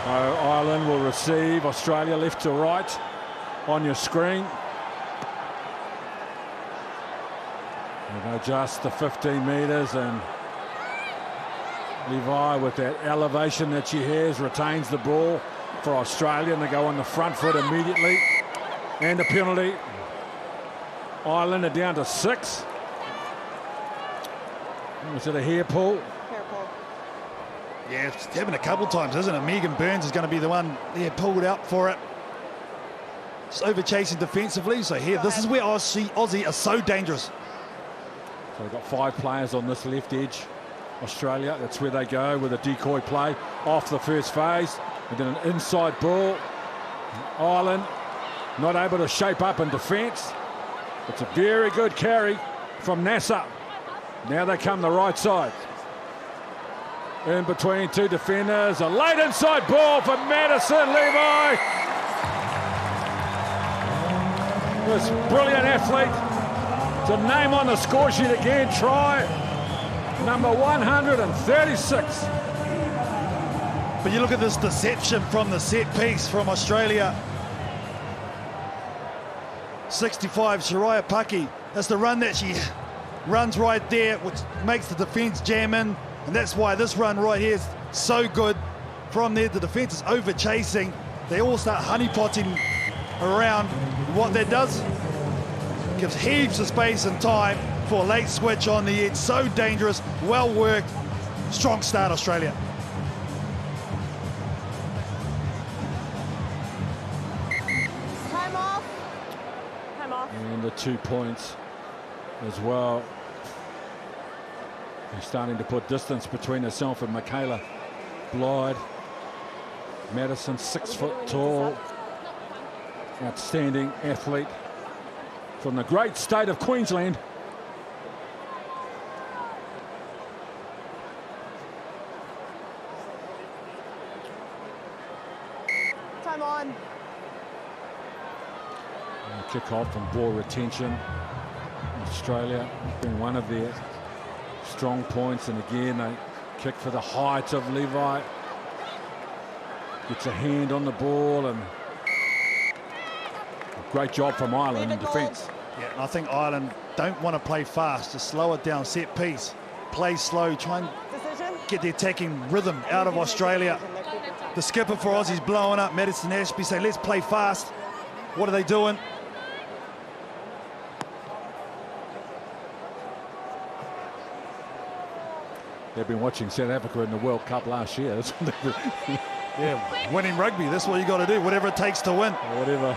Ireland will receive. Australia left to right on your screen. They go just the 15 metres, and Levi, with that elevation that she has, retains the ball for Australia, and they go on the front foot immediately. And a penalty. Ireland are down to 6. Was it a hair pull? Hair pull. Yeah, it's happened a couple times, isn't it? Megan Burns is going to be the one pulled out for it. Just over chasing defensively. So here, this is where Aussie are so dangerous. So they've got 5 players on this left edge. Australia, that's where they go with a decoy play off the first phase. And then an inside ball. Ireland not able to shape up in defence. It's a very good carry from Nasser. Now they come the right side. In between 2 defenders. A late inside ball for Madison Levi. This brilliant athlete. To name on the score sheet again, try number 136. But you look at this deception from the set piece from Australia. 65, Shariah Paki. That's the run that she runs right there, which makes the defence jam in. And that's why this run right here is so good. From there, the defence is over chasing. They all start honeypotting around. What that does, gives heaps of space and time for a late switch on the edge. So dangerous, well worked, strong start, Australia. Time off. Time off. And the 2 points as well. They're starting to put distance between herself and Michaela Blyde. Madison, 6 foot tall, outstanding athlete from the great state of Queensland. Time on. And kick off and ball retention. Australia been one of their strong points, and again they kick for the height of Levi. Gets a hand on the ball, and great job from Ireland in defence. Yeah, and I think Ireland don't want to play fast, just slow it down, set piece, play slow, try and get the attacking rhythm out of Australia. The skipper for Aussie's blowing up, Madison Ashby, saying let's play fast. What are they doing? They've been watching South Africa in the World Cup last year. Yeah, winning rugby, that's what you got to do, whatever it takes to win. Or whatever.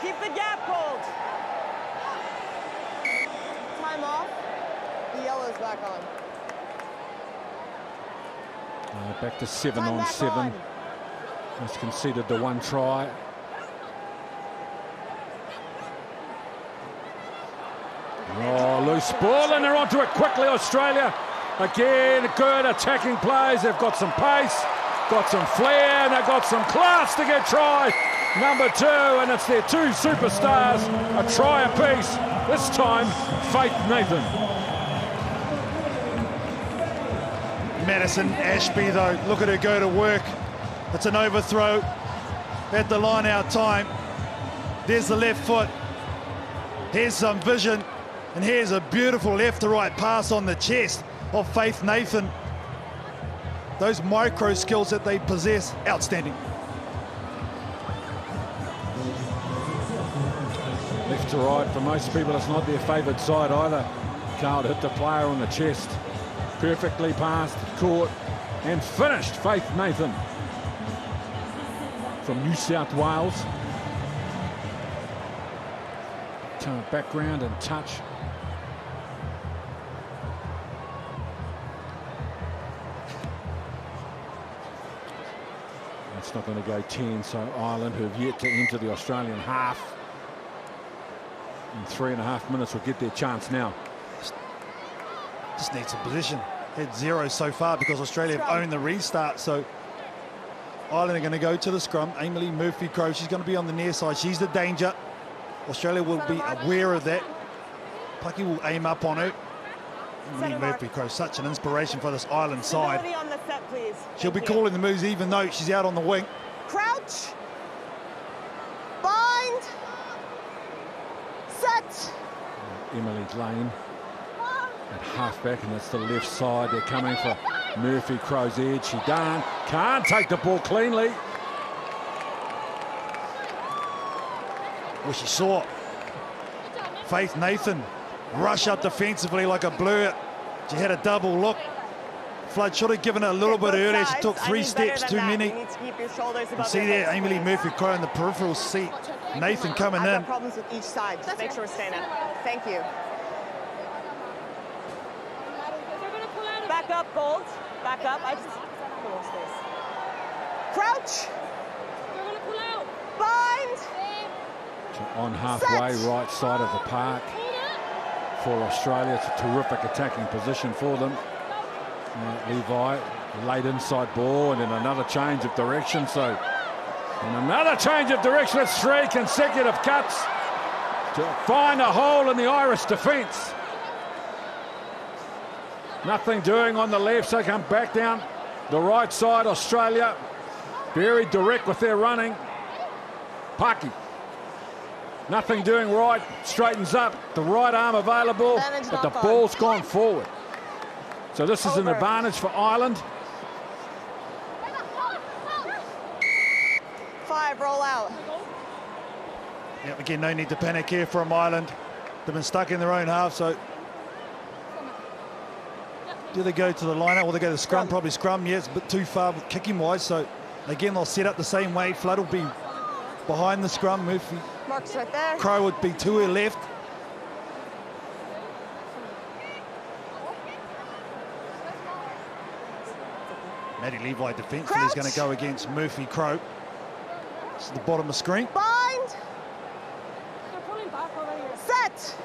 Keep the gap cold. Time off. The yellow's back on. Back to 7 Time on back 7. on. Has conceded the 1 try. Oh, loose ball, and they're onto it quickly, Australia. Again, good attacking plays. They've got some pace, got some flair, and they've got some class to get try number 2, and it's their 2 superstars, a try apiece. This time, Faith Nathan. Madison Ashby, though, look at her go to work. It's an overthrow at the line out time. There's the left foot. Here's some vision, and here's a beautiful left to right pass on the chest of Faith Nathan. Those micro skills that they possess, outstanding. Left to right, for most people it's not their favoured side either. Can't hit the player on the chest. Perfectly passed, caught and finished. Faith Nathan from New South Wales. Background and touch. It's not going to go 10, so Ireland, who have yet to enter the Australian half, in 3.5 minutes will get their chance now. Just needs some position. Had 0 so far because Australia have owned the restart, so Ireland are going to go to the scrum. Emily Murphy-Crowe, she's going to be on the near side. She's the danger. Australia will be aware of that. Paki will aim up on her. Lee Murphy-Crowe, such an inspiration for this Ireland side. Stability on the set, please. She'll be Thank you. calling the moves even though she's out on the wing. Crouch. Bind. Set. Emily Lane at halfback, and that's the left side. They're coming for Murphy-Crowe's edge. She can't take the ball cleanly. Well, she saw Faith Nathan rush up defensively like a blur. She had a double look. Flood should have given her a little bit earlier. She took 3 steps too many. You need to keep your shoulders above See your there, hips, Emily please. Murphy-Crowe in the peripheral seat. Nathan coming I've got in. problems with each side. Just make sure we're staying in. Thank you. Back up, Gold. Back up. I just a little space. Crouch. Bind. On halfway, Set. right side of the park for Australia. It's a terrific attacking position for them. Levi, late inside ball, and then another change of direction. And another change of direction. It's 3 consecutive cuts to find a hole in the Irish defence. Nothing doing on the left, so come back down the right side. Australia very direct with their running. Paki. Nothing doing right, straightens up, the right arm available, Advantage but the knock on. ball's gone forward. So this is an Over. advantage for Ireland. 5, roll out. Yep, again, no need to panic here from Ireland. They've been stuck in their own half, so do they go to the line-out or they go to the scrum? Probably scrum. Yeah, it's a bit too far kicking wise, so again they'll set up the same way. Flood will be behind the scrum. Murphy Mark's right there. Crowe would be to her left. Maddie Levi defensively is going to go against Murphy-Crowe. This is the bottom of the screen. Bind. Set.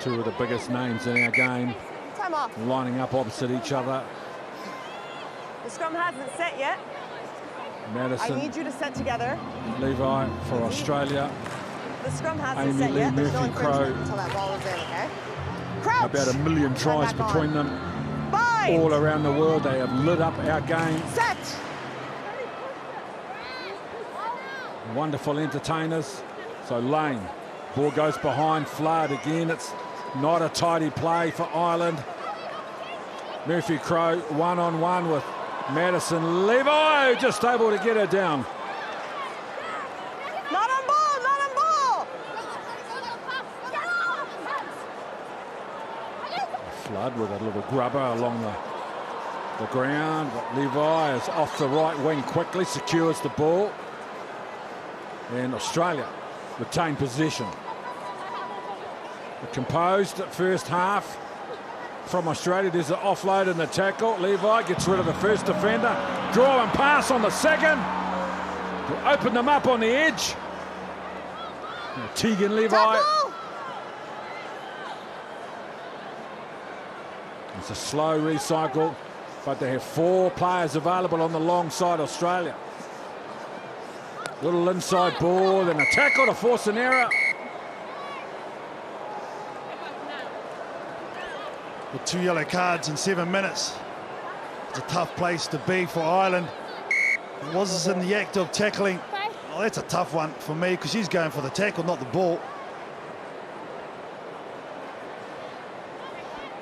2 of the biggest names in our game Time off. lining up opposite each other. The scrum hasn't set yet. I Madison, need you to set together. Levi for Australia. The scrum hasn't Amy set Lee yet. There's no Murphy-Crowe. infringement until that ball is in, okay? Crouch. About 1 million tries back on. between them. Bind. All around the world, they have lit up our game. Set. Wonderful entertainers. So Lane, ball goes behind Flood again. It's not a tidy play for Ireland. Murphy-Crowe one-on-one with Madison. Levi just able to get her down. Not on ball, not on ball. Flood with a little grubber along the ground. But Levi is off the right wing quickly, secures the ball. And Australia retain possession. Composed first half from Australia. There's an offload and the tackle. Levi gets rid of the first defender. Draw and pass on the second. To open them up on the edge. Now Tegan Levi. Tackle. It's a slow recycle, but they have 4 players available on the long side, Australia. Little inside ball, then a tackle to force an error. With 2 yellow cards in 7 minutes. It's a tough place to be for Ireland. Was in the act of tackling. Oh, that's a tough one for me because she's going for the tackle, not the ball.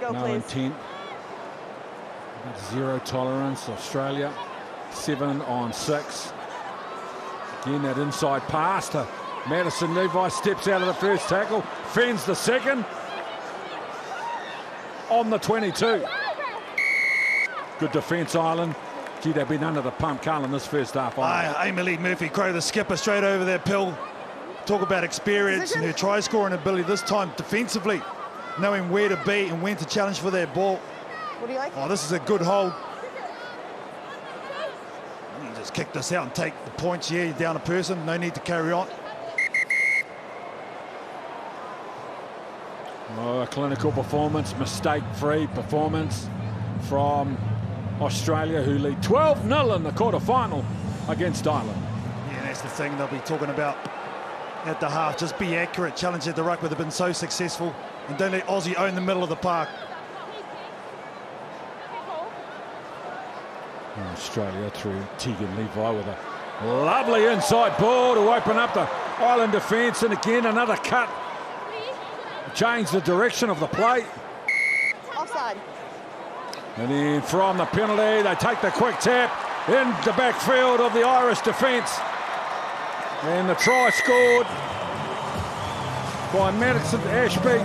Go, No please. intent. Zero tolerance. Australia 7 on 6. Again, that inside pass to Madison. Levi steps out of the first tackle, fends the second. On the 22. Good defence, Ireland. Gee, they've been under the pump, Carl, in this first half. Amy Lee Murphy-Crowe, the skipper, straight over that pill. Talk about experience and her try-scoring ability this time defensively, knowing where to be and when to challenge for their ball. What do you like? Oh, this is a good hold. You just kick this out and take the points. Yeah, you're down a person. No need to carry on. Oh, a clinical performance, mistake-free performance from Australia, who lead 12-0 in the quarter-final against Ireland. Yeah, that's the thing they'll be talking about at the half. Just be accurate. Challenge at the ruck, where they've been so successful. And don't let Aussie own the middle of the park. Australia through Tegan Levi with a lovely inside ball to open up the Ireland defence, and again another cut. Change the direction of the play. Offside. And then from the penalty, they take the quick tap in the backfield of the Irish defence. And the try scored by Madison Ashby.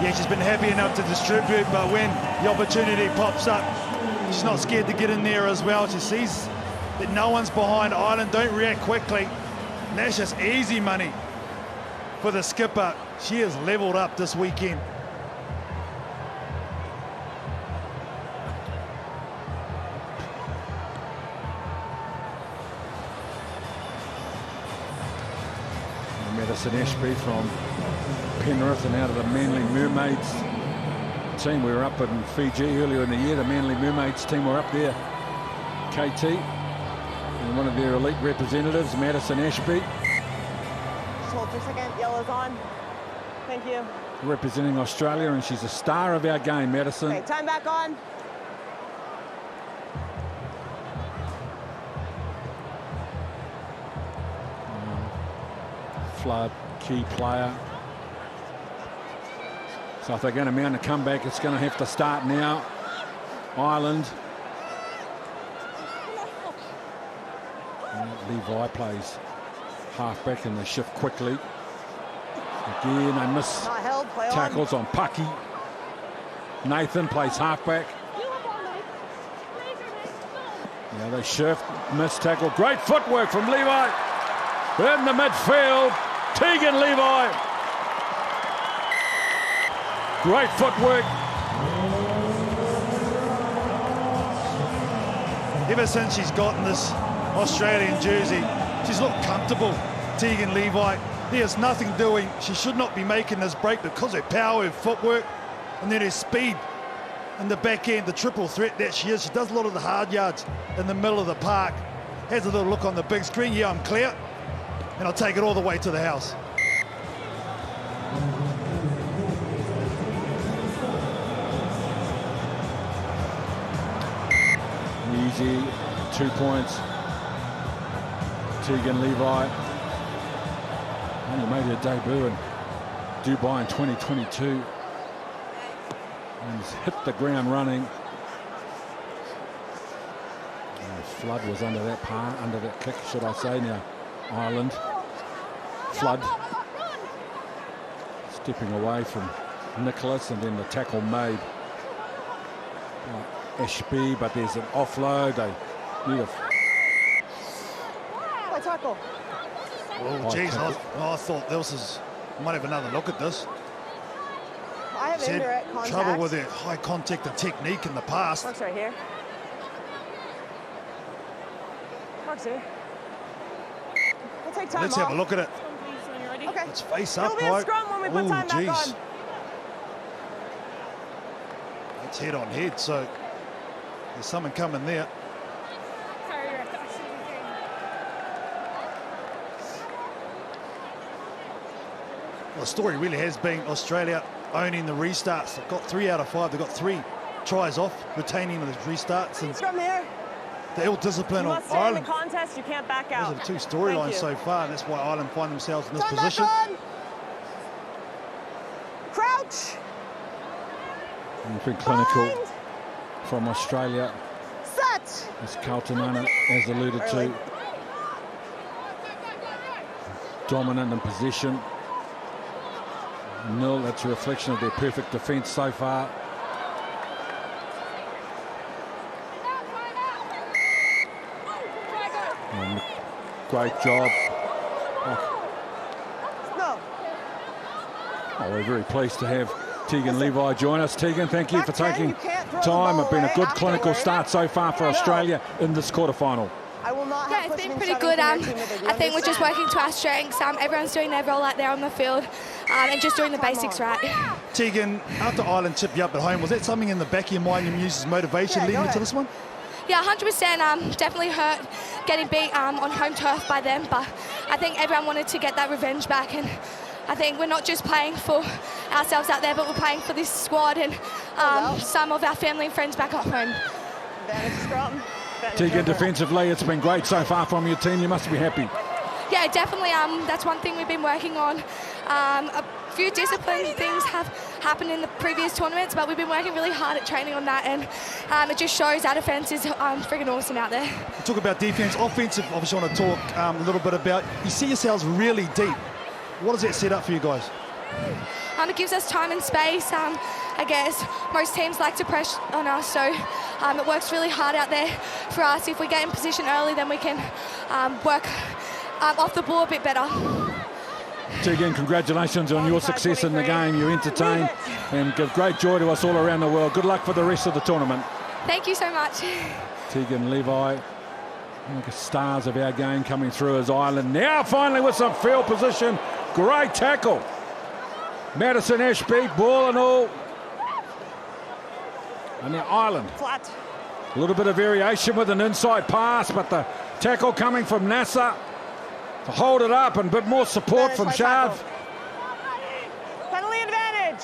Yeah, she's been happy enough to distribute, but when the opportunity pops up, she's not scared to get in there as well. She sees that no one's behind Ireland, don't react quickly. And that's just easy money for the skipper. She has leveled up this weekend. Madison Ashby from Penrith and out of the Manly Mermaids team. We were up in Fiji earlier in the year. The Manly Mermaids team were up there. KT and one of their elite representatives, Madison Ashby. Just hold for a second. Yellow's on. Thank you. Representing Australia, and she's a star of our game, Madison. Okay, time back on. Flood, key player. So if they're going to mount a comeback, it's going to have to start now. Ireland. And Levi plays halfback and they shift quickly. Again, they miss tackles on Pucky. Nathan plays halfback. Yeah, they shift, miss tackle. Great footwork from Levi. In the midfield, Tegan Levi. Great footwork. Ever since she's gotten this Australian jersey, she's looked comfortable, Tegan Levi. There's nothing doing. She should not be making this break because of her power, her footwork, and then her speed in the back end, the triple threat that she is. She does a lot of the hard yards in the middle of the park. Has a little look on the big screen. Yeah, I'm clear. And I'll take it all the way to the house. Easy, 2 points. Tegan Levi only made her debut in Dubai in 2022 and has hit the ground running. Flood was under that kick, should I say. Now Ireland. Flood stepping away from Nicholas, and then the tackle made by Ashby, but there's an offload. They need a tackle. Oh, geez, I thought this might have another look at this. I have indirect contact. Trouble with their high contact and technique in the past. Mark's right here. Mark's here. We'll take time Let's off. have a look at it. Okay. Let's face up, It'll be a scrum when we put time back on. It's head on head, so there's someone coming there. Well, the story really has been Australia owning the restarts. They've got 3 out of 5. They've got 3 tries off, retaining the restarts. And scrum here. the ill-discipline of Stay Ireland. in the contest, you can't back out. Those are the 2 storylines so far, and that's why Ireland find themselves in this time position. Back on. Crouch. Anything clinical from Australia, Set. as Carlton Anna has alluded to. Dominant in possession. Nil, that's a reflection of their perfect defence so far. And great job. No. Oh, we're very pleased to have Tegan Levi join us. Tegan, thank you for taking time. It's been a good clinical start so far for Australia in this quarterfinal. I will not Yeah, it's been pretty good. I think we're just working to our strengths. Everyone's doing their role out there on the field and just doing the basics right. Tegan, after Ireland tipped you up at home, was that something in the back of your mind you used as motivation leading into this one? Yeah, 100%. Definitely hurt getting beat on home turf by them, but I think everyone wanted to get that revenge back, and I think we're not just playing for ourselves out there, but we're playing for this squad and some of our family and friends back at home. Advantage scrum. Tegan, defensively, it's been great so far from your team. You must be happy. Yeah, definitely. That's one thing we've been working on. A few discipline things have happened in the previous tournaments, but we've been working really hard at training on that, and it just shows our defence is friggin' awesome out there. We talk about defence. Offensive, obviously want to talk a little bit about. You see yourselves really deep. What does that set up for you guys? It gives us time and space. I guess most teams like to press on us, so it works really hard out there for us. If we get in position early, then we can work off the ball a bit better. Tegan, congratulations on your success in the game. You entertain and give great joy to us all around the world. Good luck for the rest of the tournament. Thank you so much. Tegan Levi, one of the stars of our game coming through as Ireland. Now finally with some field position. Great tackle. Madison Ashby, ball and all. And now Ireland. Flat. A little bit of variation with an inside pass, but the tackle coming from Nasser to hold it up and a bit more support from Shav. Penalty advantage.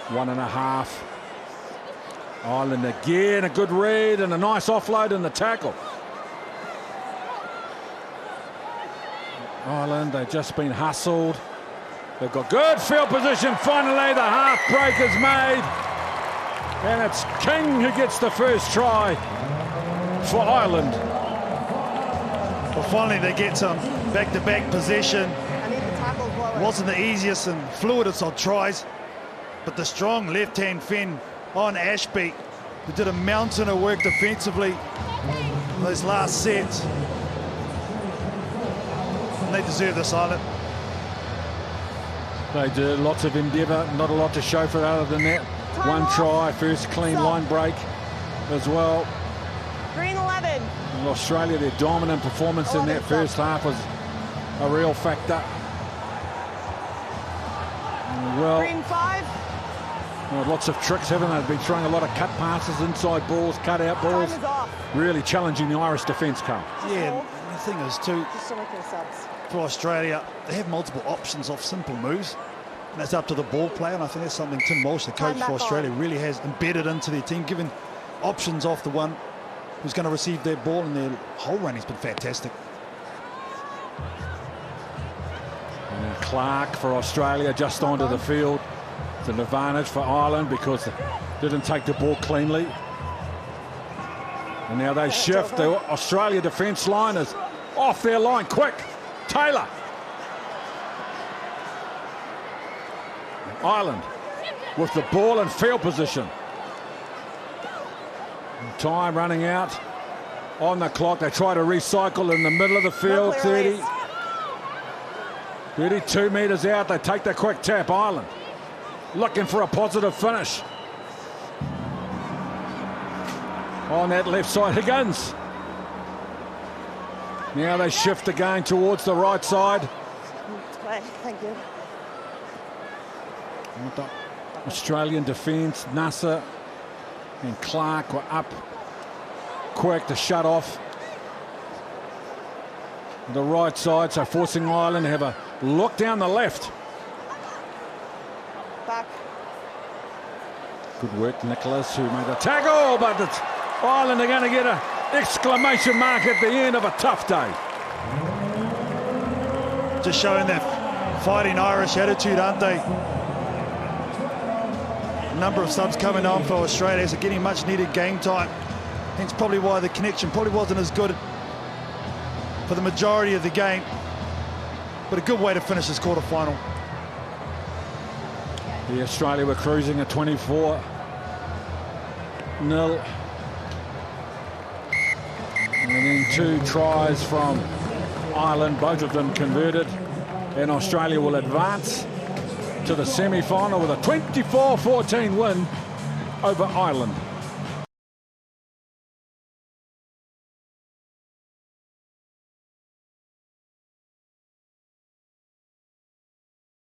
1.5. Ireland again, a good read and a nice offload in the tackle. Ireland, they've just been hustled. They've got good field position. Finally, the half break is made. And it's King who gets the first try for Ireland. Well, finally they get some back-to-back possession. I need the tackle lower. Wasn't the easiest and fluidest of tries, but the strong left-hand fin on Ashby, who did a mountain of work defensively in those last sets. And they deserve this, Ireland. They did lots of endeavour, not a lot to show for it other than that. One try, first clean line break as well. Green 11. In Australia, their dominant performance in that first half was a real factor. Well, Green 5. well, lots of tricks, haven't they? They've been throwing a lot of cut passes, inside balls, cut out balls. Time is off. Really challenging the Irish defence, Carl. Yeah, and the thing is too, Just select your subs. for Australia, they have multiple options of simple moves. And that's up to the ball player, and I think that's something Tim Walsh, the coach for Australia, really has embedded into their team, giving options off the one who's going to receive their ball, and their whole run has been fantastic. And now Clark for Australia just onto the field. It's an advantage for Ireland because they didn't take the ball cleanly. And now they shift. The Australia defence line is off their line. Quick, Taylor. Ireland with the ball in field position. Time running out on the clock. They try to recycle in the middle of the field. 32 metres out. They take the quick tap. Ireland looking for a positive finish. On that left side, Higgins. Now they shift again towards the right side. Thank you. Australian defence, Nasser and Clark were up quick to shut off the right side, so forcing Ireland to have a look down the left. Back. Good work, Nicholas, who made a tackle, but it's Ireland are going to get an exclamation mark at the end of a tough day. Just showing that fighting Irish attitude, aren't they? Number of subs coming on for Australia, so getting much needed game time. Hence probably why the connection probably wasn't as good for the majority of the game, but a good way to finish this quarter-final. The Australia were cruising at 24-0. And then 2 tries from Ireland, both of them converted, and Australia will advance to the semi-final with a 24-14 win over Ireland.